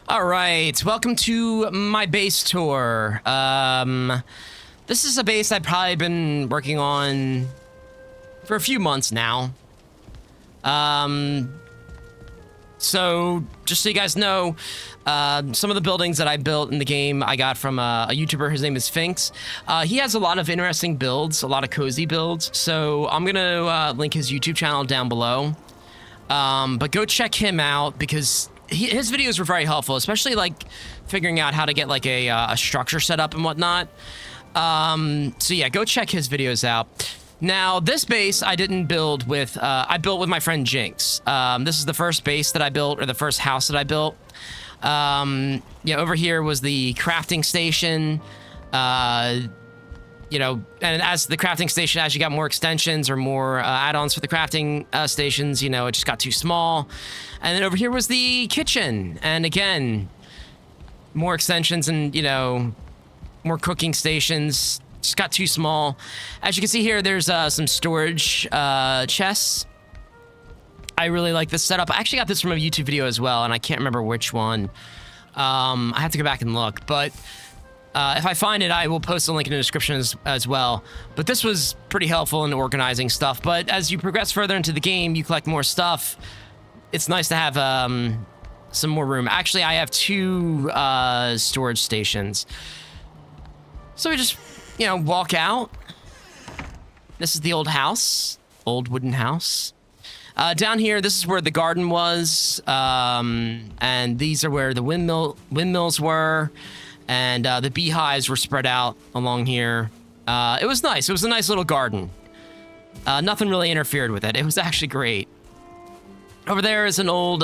All right, welcome to my base tour. This is a base I've probably been working on for a few months now. So just so you guys know, some of the buildings that I built in the game I got from a YouTuber. His name is Finks. He has a lot of interesting builds, a lot of cozy builds. So I'm gonna link his YouTube channel down below. But go check him out because his videos were very helpful, especially like figuring out how to get like a structure set up and whatnot. So yeah, go check his videos out. Now, this base I didn't build with, I built with my friend Jinx. This is the first base that I built, or the first house that I built. Yeah, over here was the crafting station. You know, and as the crafting station, as you got more extensions or more add-ons for the crafting stations, you know, it just got too small. And then over here was the kitchen. And again, more extensions and, you know, more cooking stations. Just got too small. As you can see here, there's some storage chests. I really like this setup. I actually got this from a YouTube video as well, and I can't remember which one. I have to go back and look, but if I find it, I will post a link in the description as well. But this was pretty helpful in organizing stuff. But as you progress further into the game, you collect more stuff. It's nice to have some more room. Actually, I have two storage stations. So we just, you know, walk out. This is the old house, old wooden house. Down here, this is where the garden was. And these are where the windmills were. And the beehives were spread out along here. It was nice. It was a nice little garden. Nothing really interfered with it. It was actually great. Over there is an old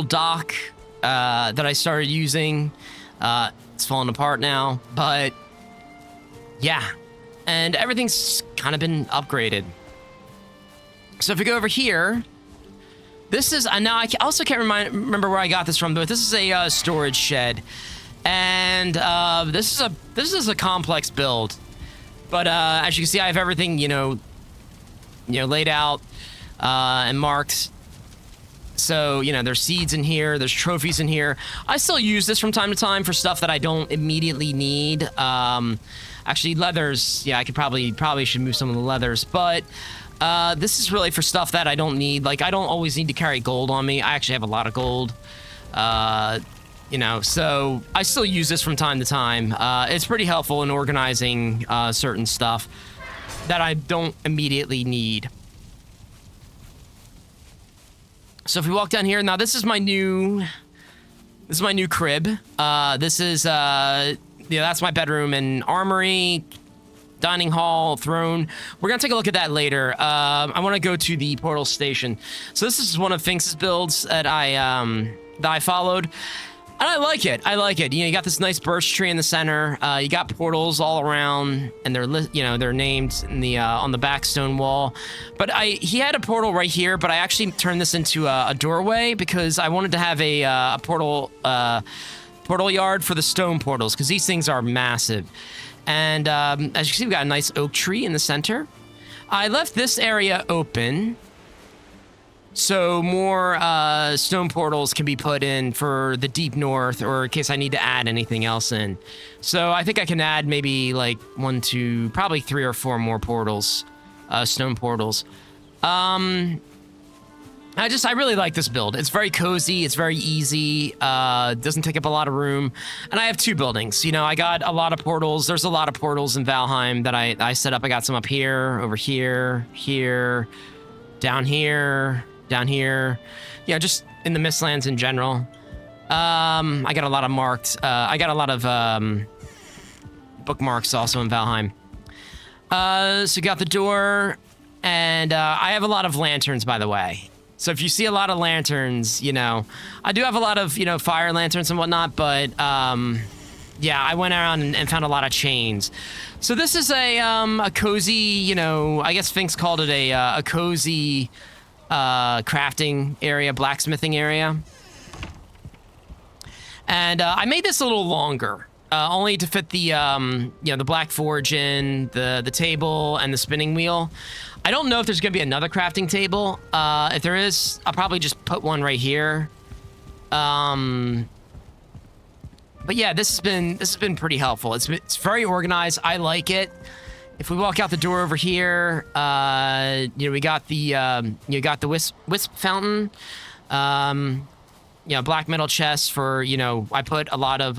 dock that I started using. It's falling apart now, but yeah. And everything's kind of been upgraded. So if we go over here, this is, now I also can't remember where I got this from, but this is a storage shed. And this is a complex build. But as you can see, I have everything, you know, laid out and marked. So, you know, there's seeds in here, there's trophies in here. I still use this from time to time for stuff that I don't immediately need. Actually, leathers, yeah, I could probably should move some of the leathers, but this is really for stuff that I don't need. Like, I don't always need to carry gold on me. I actually have a lot of gold. You know, so I still use this from time to time. It's pretty helpful in organizing certain stuff that I don't immediately need. So if we walk down here, now this is my new crib. This is, yeah, that's my bedroom and armory, dining hall, throne. We're gonna take a look at that later. I want to go to the portal station. So this is one of Finks' builds that I followed. And I like it. I like it. You know, you got this nice birch tree in the center. You got portals all around, and they're named in the on the back stone wall. But he had a portal right here, but I actually turned this into a doorway because I wanted to have a portal yard for the stone portals because these things are massive. And as you can see, we got a nice oak tree in the center. I left this area open, so more stone portals can be put in for the deep north, or in case I need to add anything else in. So I think I can add maybe like 1, 2, probably 3 or 4 more portals, stone portals. I really like this build. It's very cozy. It's very easy. Doesn't take up a lot of room. And I have 2 buildings. You know, I got a lot of portals. There's a lot of portals in Valheim that I set up. I got some up here, over here, here, down here, down here. You know, just in the Mistlands in general. I got a lot of marked. I got a lot of bookmarks also in Valheim. So we got the door. And I have a lot of lanterns, by the way. So if you see a lot of lanterns, you know, I do have a lot of, you know, fire lanterns and whatnot, but yeah, I went around and found a lot of chains. So this is a cozy, you know, I guess Finks called it a cozy crafting area, blacksmithing area. And I made this a little longer, only to fit the, you know, the black forge in, the table, and the spinning wheel. I don't know if there's going to be another crafting table. If there is, I'll probably just put one right here. But yeah, this has been pretty helpful. It's very organized. I like it. If we walk out the door over here, you know, we got the wisp fountain. You know, black metal chests for, you know, I put a lot of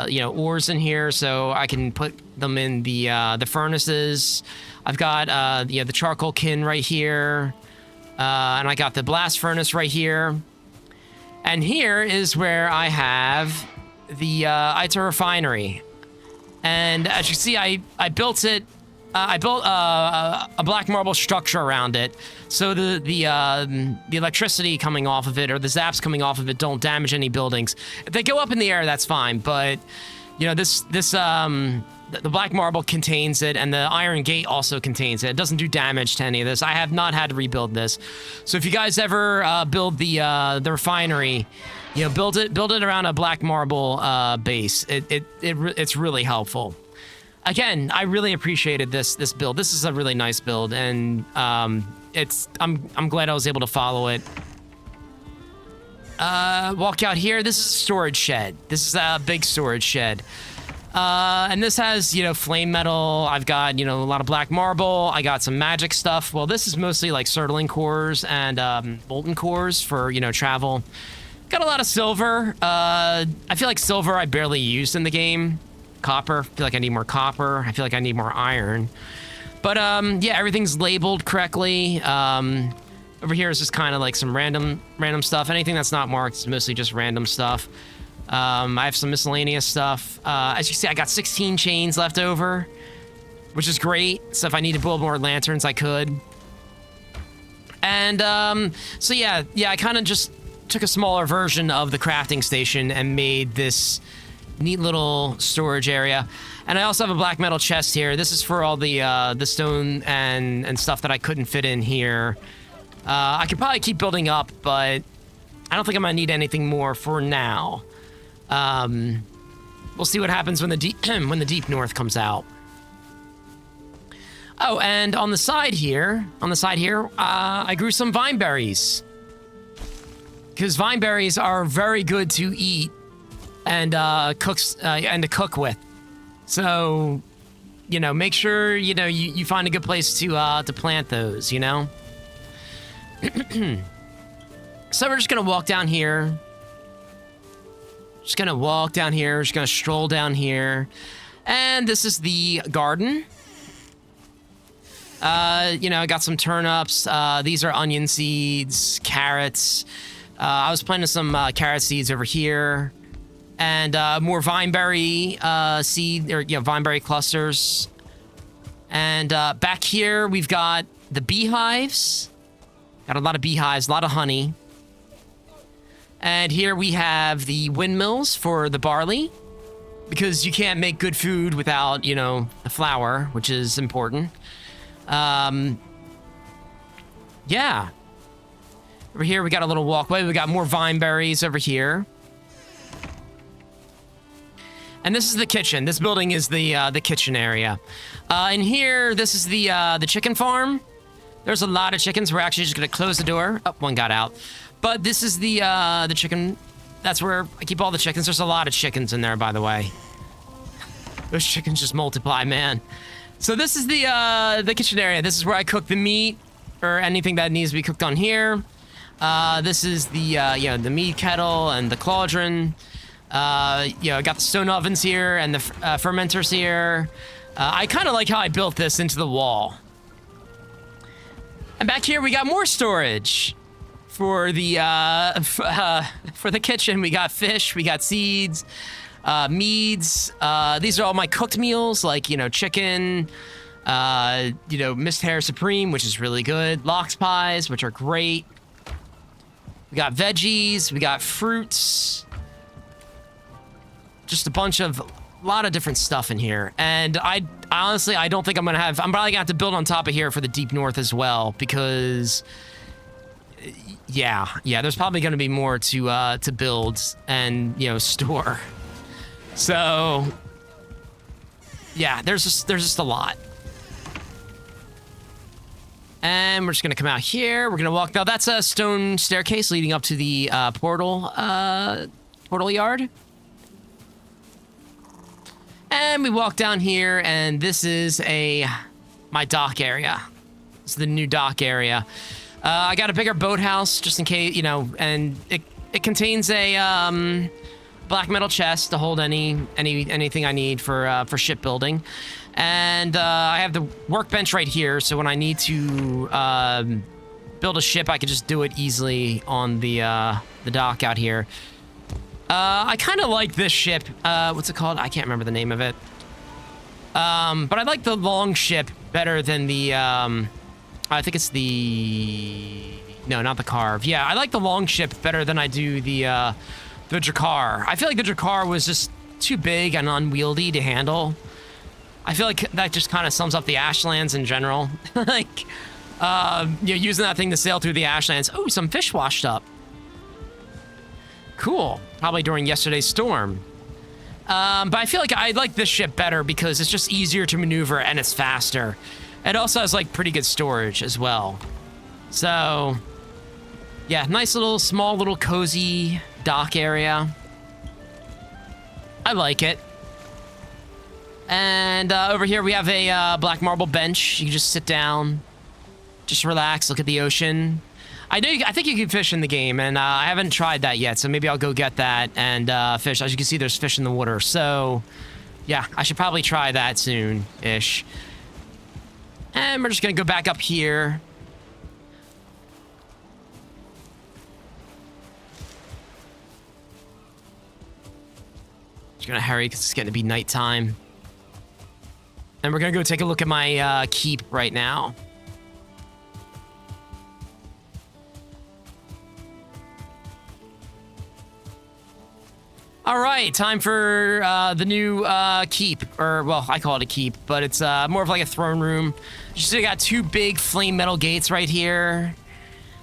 you know, ores in here so I can put them in the furnaces. I've got you know, the charcoal kiln right here. And I got the blast furnace right here. And here is where I have the Ita refinery. And as you see, I built it. I built a black marble structure around it, so the electricity coming off of it or the zaps coming off of it don't damage any buildings. If they go up in the air, that's fine. But you know, the black marble contains it, and the iron gate also contains it. It doesn't do damage to any of this. I have not had to rebuild this. So if you guys ever build the refinery, you know, build it around a black marble base. It's really helpful. Again, I really appreciated this build. This is a really nice build, and I'm glad I was able to follow it. Walk out here. This is a storage shed. This is a big storage shed. And this has, you know, flame metal. I've got, you know, a lot of black marble. I got some magic stuff. Well, this is mostly like Surtling cores and molten cores for, you know, travel. Got a lot of silver. I feel like silver I barely used in the game. Copper. I feel like I need more copper. I feel like I need more iron. But yeah, everything's labeled correctly. Over here is just kind of like some random stuff. Anything that's not marked is mostly just random stuff. I have some miscellaneous stuff. As you see, I got 16 chains left over, which is great. So if I need to build more lanterns, I could. And so yeah, I kind of just took a smaller version of the crafting station and made this neat little storage area. And I also have a black metal chest here. This is for all the stone and stuff that I couldn't fit in here. I could probably keep building up, but I don't think I'm gonna need anything more for now. We'll see what happens when the deep north comes out. Oh, and on the side here, I grew some vine berries. Because vine berries are very good to eat and to cook with. So, you know, make sure you find a good place to plant those. You know. So we're just gonna walk down here. Just gonna stroll down here, and this is the garden. You know, I got some turnips. These are onion seeds, carrots. I was planting some carrot seeds over here, and more vineberry vineberry clusters. And back here we've got the beehives. Got a lot of beehives, a lot of honey. And here we have the windmills for the barley, because you can't make good food without, you know, the flour, which is important. Yeah. Over here, we got a little walkway. We got more vine berries over here. And this is the kitchen. This building is the kitchen area. And here, this is the chicken farm. There's a lot of chickens. We're actually just gonna close the door. Oh, one got out. But this is the chicken. That's where I keep all the chickens. There's a lot of chickens in there, by the way. Those chickens just multiply, man. So this is the kitchen area. This is where I cook the meat or anything that needs to be cooked on here. This is the the meat kettle and the cauldron. I got the stone ovens here and the fermenters here. I kind of like how I built this into the wall. And back here we got more storage for the kitchen. We got fish, we got seeds, meads. These are all my cooked meals, like chicken, mist hair supreme, which is really good. Lox pies, which are great. We got veggies, we got fruits. Just a lot of different stuff in here. And I honestly, I don't think I'm probably gonna have to build on top of here for the deep north as well, because yeah, there's probably gonna be more to build and store. So yeah, there's just a lot. And we're just gonna come out here. We're gonna walk. Now that's a stone staircase leading up to the portal yard. And we walk down here, and this is my dock area. This is the new dock area. I got a bigger boathouse just in case, you know, and it contains a black metal chest to hold anything I need for shipbuilding. And I have the workbench right here, so when I need to build a ship, I can just do it easily on the dock out here. I kind of like this ship. What's it called? I can't remember the name of it. But I like the long ship better than the, I think it's no, not the Carve. Yeah, I like the long ship better than I do the Drakkar. I feel like the Drakkar was just too big and unwieldy to handle. I feel like that just kind of sums up the Ashlands in general. Like, using that thing to sail through the Ashlands. Oh, some fish washed up. Cool. Probably during yesterday's storm. But I feel like I like this ship better because it's just easier to maneuver and it's faster. It also has, like, pretty good storage as well. So, yeah, nice little, small little cozy dock area. I like it. And over here we have a black marble bench. You can just sit down, just relax, look at the ocean. I think you can fish in the game, and I haven't tried that yet, so maybe I'll go get that and fish. As you can see, there's fish in the water, so yeah, I should probably try that soon-ish. And we're just gonna go back up here. Just gonna hurry because it's getting to be nighttime. And we're gonna go take a look at my keep right now. All right, time for the new keep, or well, I call it a keep, but it's more of like a throne room. You see, I got two big flame metal gates right here,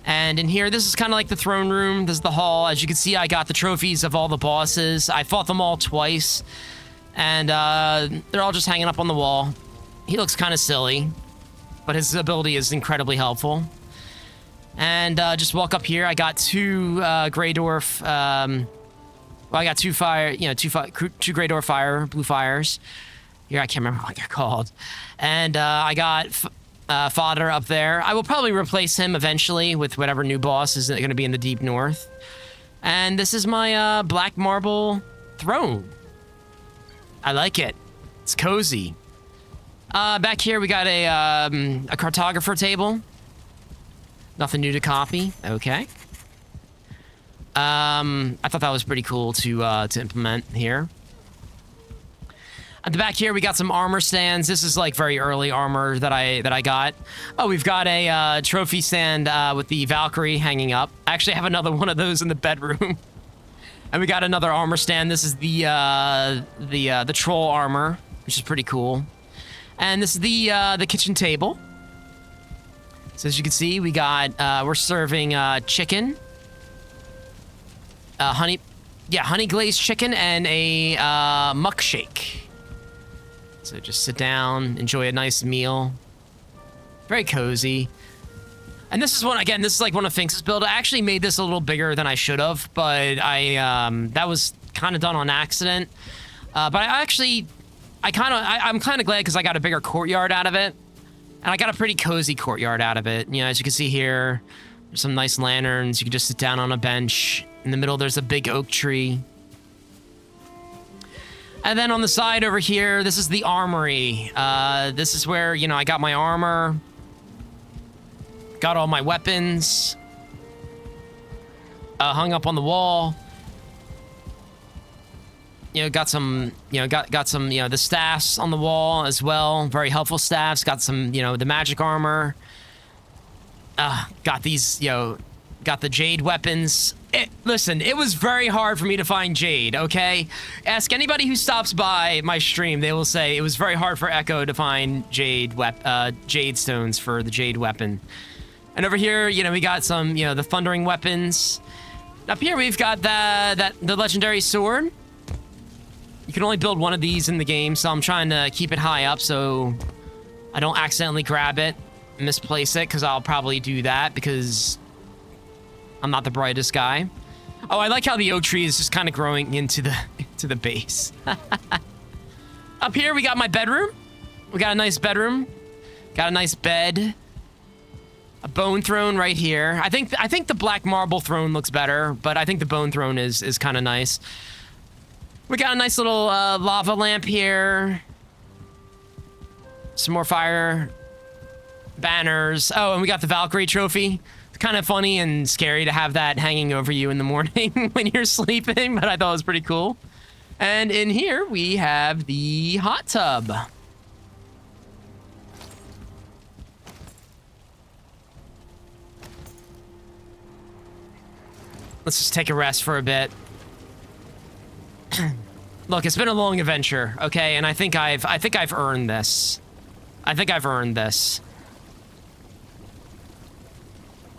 and in here, this is kind of like the throne room. This is the hall. As you can see, I got the trophies of all the bosses. I fought them all twice, and they're all just hanging up on the wall. He looks kind of silly, but his ability is incredibly helpful. And just walk up here. I got two Grey Dwarf. Well, I got two Grey Dwarf fire, blue fires. Here, I can't remember what they're called. And I got fodder up there. I will probably replace him eventually with whatever new boss is going to be in the deep north. And this is my black marble throne. I like it. It's cozy. Back here, we got a cartographer table. Nothing new to copy. Okay. I thought that was pretty cool to implement here. At the back here, we got some armor stands. This is like very early armor that I got. Oh, we've got a trophy stand with the Valkyrie hanging up. I actually have another one of those in the bedroom. And we got another armor stand. This is the troll armor, which is pretty cool. And this is the kitchen table. So as you can see, we got we're serving chicken. Honey glazed chicken and a muck shake. So just sit down, enjoy a nice meal. Very cozy. And this is this is like one of Finks's build. I actually made this a little bigger than I should have, but that was kind of done on accident. But I'm kind of glad because I got a bigger courtyard out of it. And I got a pretty cozy courtyard out of it. You know, as you can see here, there's some nice lanterns. You can just sit down on a bench. In the middle, there's a big oak tree. And then on the side over here, this is the armory. This is where, you know, I got my armor. Got all my weapons. Hung up on the wall. You know, got some, the staffs on the wall as well. Very helpful staffs. Got some, the magic armor. Got these, got the jade weapons. Listen, it was very hard for me to find jade, okay? Ask anybody who stops by my stream, they will say it was very hard for Echo to find jade stones for the jade weapon. And over here, we got some, the thundering weapons. Up here, we've got the legendary sword. You can only build one of these in the game, so I'm trying to keep it high up so I don't accidentally grab it. misplace it because I'll probably do that because I'm not the brightest guy. Oh, I like how the oak tree is just kind of growing into the base. Up here, we got my bedroom. We got a nice bedroom. Got a nice bed. A bone throne right here. I think the black marble throne looks better, but I think the bone throne is kind of nice. We got a nice little lava lamp here. Some more fire banners. Oh, and we got the Valkyrie trophy. It's kind of funny and scary to have that hanging over you in the morning when you're sleeping, but I thought it was pretty cool. And in here, we have the hot tub. Let's just take a rest for a bit. Look, it's been a long adventure, okay? And I think I've earned this. I think I've earned this.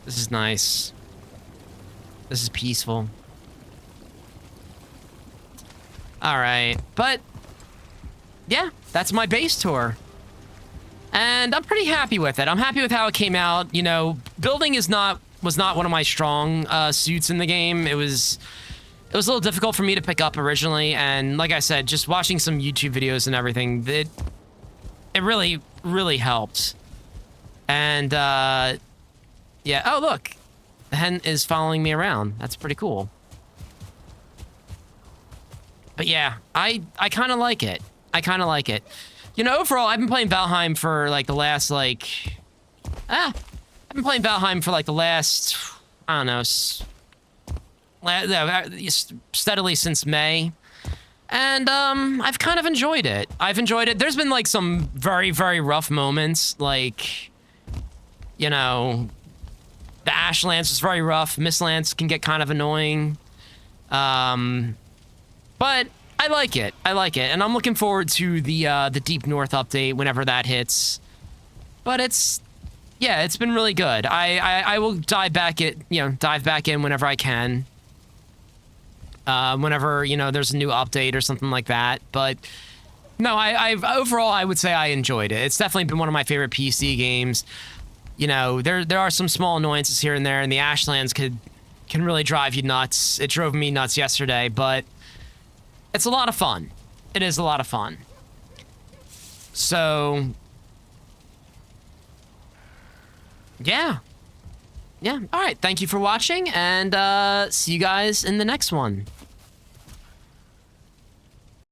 This is nice. This is peaceful. All right, but yeah, that's my base tour. And I'm pretty happy with it. I'm happy with how it came out. You know, building was not one of my strong suits in the game. It was a little difficult for me to pick up originally, and like I said, just watching some YouTube videos and everything, it really helped. And yeah, oh look, the hen is following me around. That's pretty cool. But yeah, I kind of like it. I kind of like it. You know, overall, I've been playing Valheim for like the last I've been playing Valheim for like the last, I don't know, steadily since May. And I've kind of enjoyed it. I've enjoyed it. There's been like some very, very rough moments. Like, you know, the Ashlands is very rough. Mistlands can get kind of annoying. But I like it. I like it. And I'm looking forward to the Deep North update whenever that hits. But yeah, it's been really good. I will dive back in whenever I can. Whenever, you know, there's a new update or something like that. But no, overall, I would say I enjoyed it. It's definitely been one of my favorite PC games. You know, there are some small annoyances here and there, and the Ashlands can really drive you nuts. It drove me nuts yesterday, but it's a lot of fun. It is a lot of fun. So yeah. Yeah. All right. Thank you for watching, and see you guys in the next one.